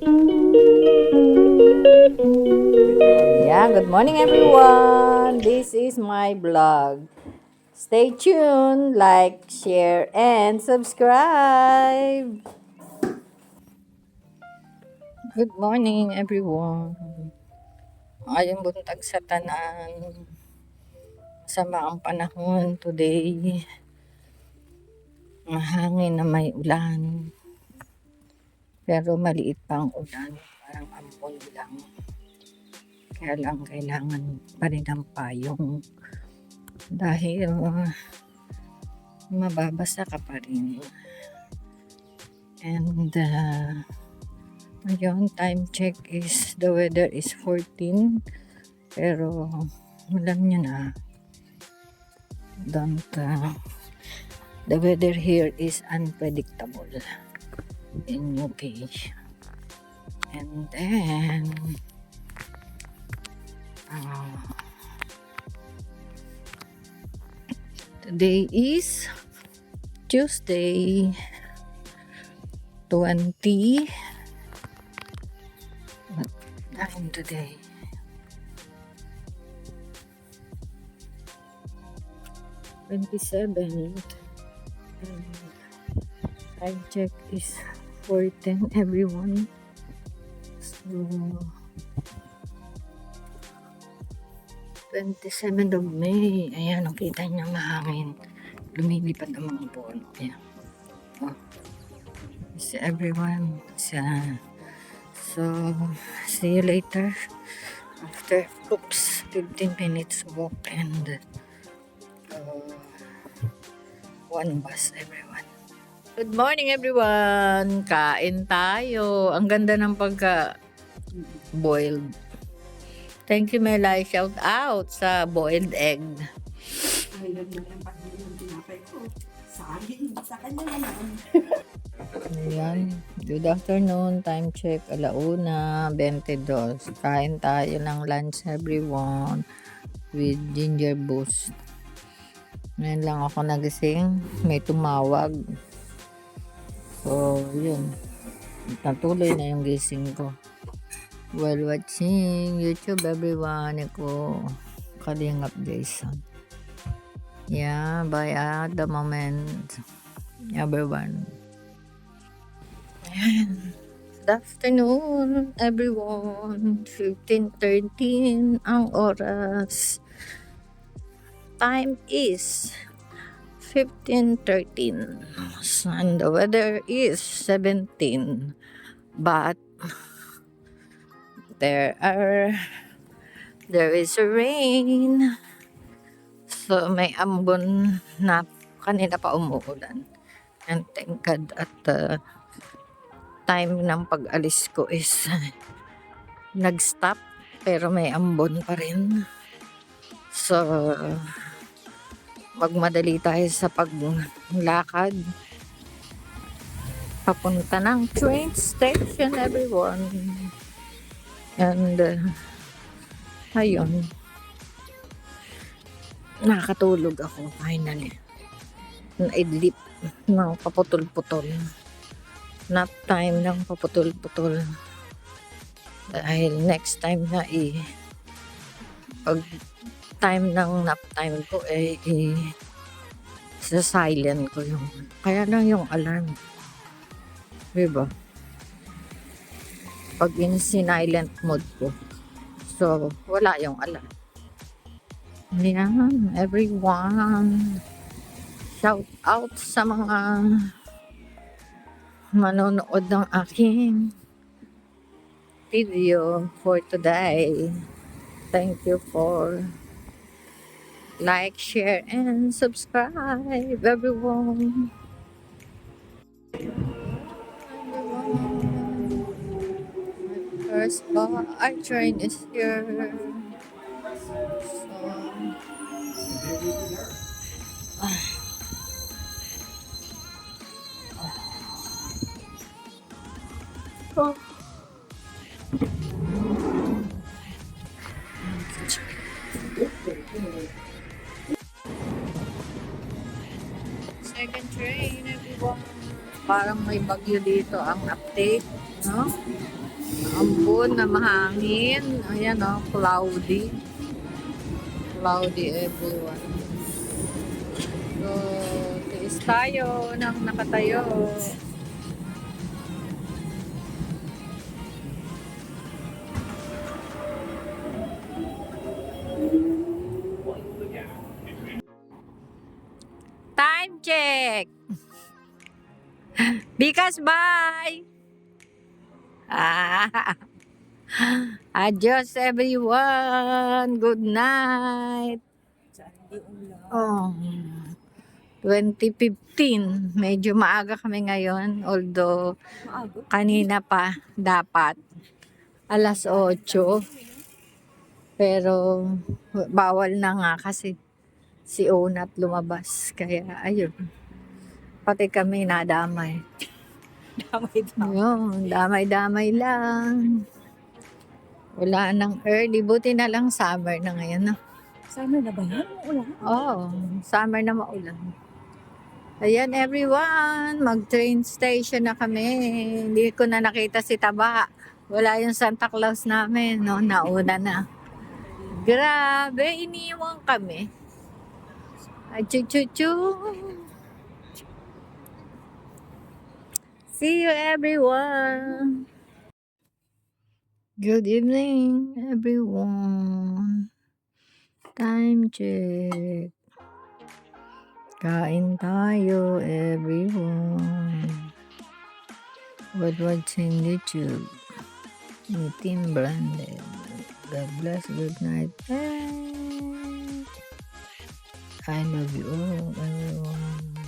Yeah, good morning everyone. This is my vlog. Stay tuned, like, share, and subscribe. Good morning everyone. Ayong buntag sa tanan. Sama ang panahon today. Mahangin na may ulan. Pero maliit pa ang ulan. Parang ampon lang. Kaya lang kailangan pa rin ng payong. Dahil mababasa ka pa rin. And ngayon time check is the weather is 14. Pero alam nyo na, the weather here is unpredictable in UK. And then today is Tuesday 20. What time today? Twenty-seventh. And time check is 4:10 everyone. So 27th of May. Ayan, nakita niyo mahangin. Lumilipad ang mga puno. Ayan. Oh. See everyone. So, see you later. After 15 minutes walk and 1 bus everyone. Good morning everyone. Kain tayo. Ang ganda ng pagka-boiled. Thank you Melay. Shout out sa boiled egg. Ay, ganda ng pagdili ng tinapay ko. Saging, sa kanya naman. Ayan. Good afternoon. Time check. 1:22. Kain tayo ng lunch everyone with ginger boost. Ngayon lang ako nagising. May tumawag. So, yun. Natuloy na yung gising ko. While watching YouTube everyone. Ako Kalingap Jason. Yeah, bye at the moment everyone. Ayan. Good afternoon everyone. 15:13 ang oras. Time is 15:13 and the weather is 17, but there is a rain, so may ambon na kanina pa umuulan, and thank God at time ng pag-alis ko is nag-stop pero may ambon pa rin, so magmadali tayo sa paglakad papunta ng train station everyone. And ayun, nakatulog ako finally. Naidlip ng paputol-putol, nap time ng paputol-putol, dahil next time na pag time ng nap time ko sa silent ko yung, kaya lang yung alarm, diba? Pag in silent mode ko, so wala yung alarm. Yan everyone, shout out sa mga manonood ng aking video for today. Thank you for like, share, and subscribe everyone. First our train is here. So, second train everyone. parang may bagyo dito ang update, no? Ambon na mahangin. Ayan, no? Cloudy. Cloudy everyone. So, tiis tayo ng nakatayo. Time check! Bikas, bye! Ah, adios everyone! Good night! Oh, 2015. Medyo maaga kami ngayon. Although, kanina pa dapat. Alas 8. Pero, bawal na nga kasi si Onat lumabas. Kaya, ayun. Pati kami nadamay. Yun, damay-damay lang. Wala nang early. Buti na lang summer na ngayon. No? Summer na ba yan? Ulan? Oo, summer na maulan. Ayan everyone, mag-train station na kami. Hindi ko na nakita si Taba. Wala yung Santa Claus namin, no? Nauna na. Grabe, iniwan kami. Ay, chu-chu-chu. See you everyone. Good evening everyone. Time check. Kain tayo everyone. What watching YouTube. Meeting blended. God bless. Good night. I love you all everyone.